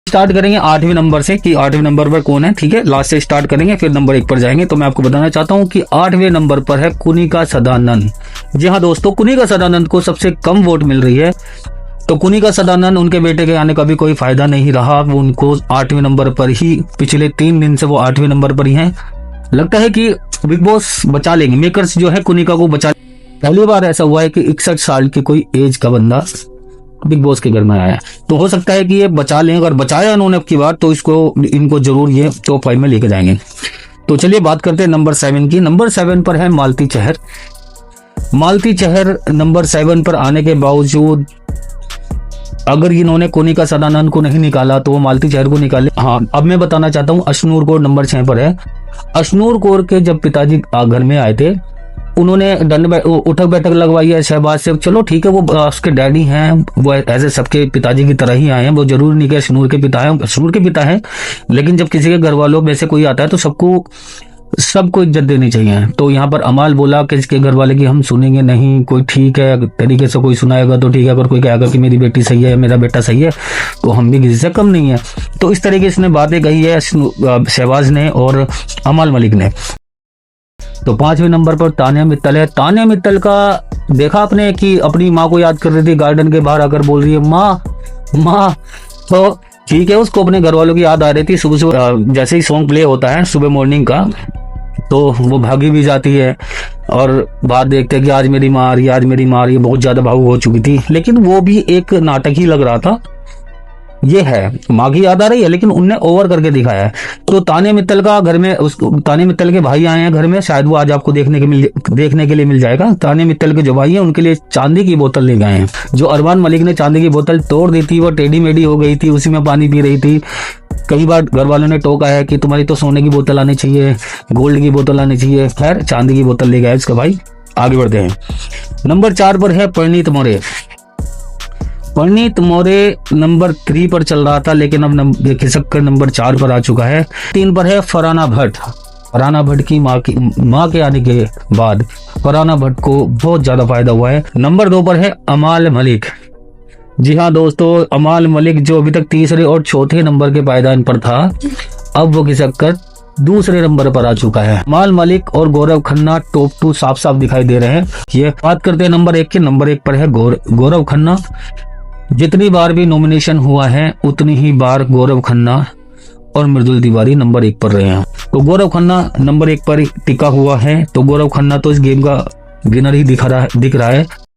Start करेंगे 8वें number से कि 8वें नंबर पर कौन है। ठीक है, लास्ट से स्टार्ट करेंगे, फिर नंबर 1 पर जाएंगे। तो मैं आपको बताना चाहता हूं कि 8वें नंबर पर है कुनिका सदानंद। जी हाँ दोस्तों, कुनिका सदानंद को सबसे कम वोट मिल रही है। तो कुनिका सदानंद, उनके बेटे के आने का भी कोई फायदा नहीं रहा। वो उनको 8वें नंबर पर ही, पिछले 3 दिन से वो 8वें नंबर पर ही हैं। लगता है कि बिग बॉस बचा लेंगे, मेकर्स जो है कुनिका को बचा। पहली बार ऐसा हुआ है कि 61 साल की कोई एज का बंदा बिग बॉस के घर में आया है। तो हो सकता है कि ये बचा लें। अगर बचाया उन्होंने अब की बार तो इनको जरूर ये टॉप 5 में लेके जाएंगे। तो चलिए बात करते हैं नंबर 7 की। नंबर 7 पर है मालती चहर। मालती चहर नंबर 7 पर आने के बावजूद, अगर इन्होंने कुनिका सदानंद को नहीं निकाला तो वो मालती चहर को निकाले। हाँ, अब मैं बताना चाहता हूँ, अशनूर कौर नंबर 6 पर है। अशनूर कौर के जब पिताजी घर में आए थे, उन्होंने उठक बैठक लगवाई है शहबाज से। चलो ठीक है, वो उसके डैडी हैं, वो ऐसे सबके पिताजी की तरह ही आए हैं। वो जरूरी नहीं कि अशनूर के पिता हैं, अशनूर के पिता हैं, लेकिन जब किसी के घर वालों में से कोई आता है तो सबको इज्जत देनी चाहिए। तो यहाँ पर अमाल बोला कि इसके घर वाले की हम सुनेंगे नहीं, कोई ठीक है तरीके से कोई सुनाएगा तो ठीक है, अगर कोई कहेगा कि मेरी बेटी सही है, मेरा बेटा सही है, तो हम भी किसी से कम नहीं है। तो इस तरीके से इसने बातें कही है शहबाज ने और अमाल मलिक ने। तो 5वें नंबर पर तानिया मित्तल है। तानिया मित्तल का देखा आपने कि अपनी माँ को याद कर रही थी, गार्डन के बाहर आकर बोल रही है माँ माँ। तो ठीक है, उसको अपने घर वालों की याद आ रही थी। सुबह सुबह जैसे ही सॉन्ग प्ले होता है सुबह मॉर्निंग का, तो वो भागी भी जाती है और बात देखते हैं कि आज मेरी माँ आ रही है, आज मेरी माँ आ रही है। बहुत ज्यादा भावुक हो चुकी थी, लेकिन वो भी एक नाटक ही लग रहा था। ये है, माँ की याद आ रही है लेकिन उनने ओवर करके दिखाया है। तो तानिया मित्तल का घर में, तानिया मित्तल के भाई आए हैं घर में, शायद वो आज आपको देखने के लिए मिल जाएगा। तानिया मित्तल के जो भाई हैं उनके लिए चांदी की बोतल ले गए हैं। जो अरमान मलिक ने चांदी की बोतल तोड़ दी थी, वो टेढ़ी मेढ़ी हो गई थी, उसी में पानी पी रही थी। कई बार घर वालों ने टोका है कि तुम्हारी तो सोने की बोतल आनी चाहिए, गोल्ड की बोतल आनी चाहिए। खैर, चांदी की बोतल ले गया इसका भाई। आगे बढ़ते हैं। नंबर 4 पर है परिणीत मौर्य। परिणीत मौर्य नंबर 3 पर चल रहा था, लेकिन अब खिसक कर नंबर 4 पर आ चुका है। 3 पर है फरहाना भट्ट। फरहाना भट्ट की माँ के आने के बाद फरहाना भट्ट को बहुत ज्यादा फायदा हुआ है। नंबर 2 पर है अमाल मलिक। जी हाँ दोस्तों, अमाल मलिक जो अभी तक तीसरे और चौथे नंबर के पायदान पर था, अब वो खिसक कर दूसरे नंबर पर आ चुका है। अमाल मलिक और गौरव खन्ना टॉप 2 साफ साफ दिखाई दे रहे हैं। ये बात करते हैं नंबर 1 की। नंबर 1 पर है गौरव खन्ना। जितनी बार भी नॉमिनेशन हुआ है उतनी ही बार गौरव खन्ना और मृदुल तिवारी नंबर 1 पर रहे हैं। तो गौरव खन्ना नंबर 1 पर टिका हुआ है। तो गौरव खन्ना तो इस गेम का विनर ही दिख रहा है।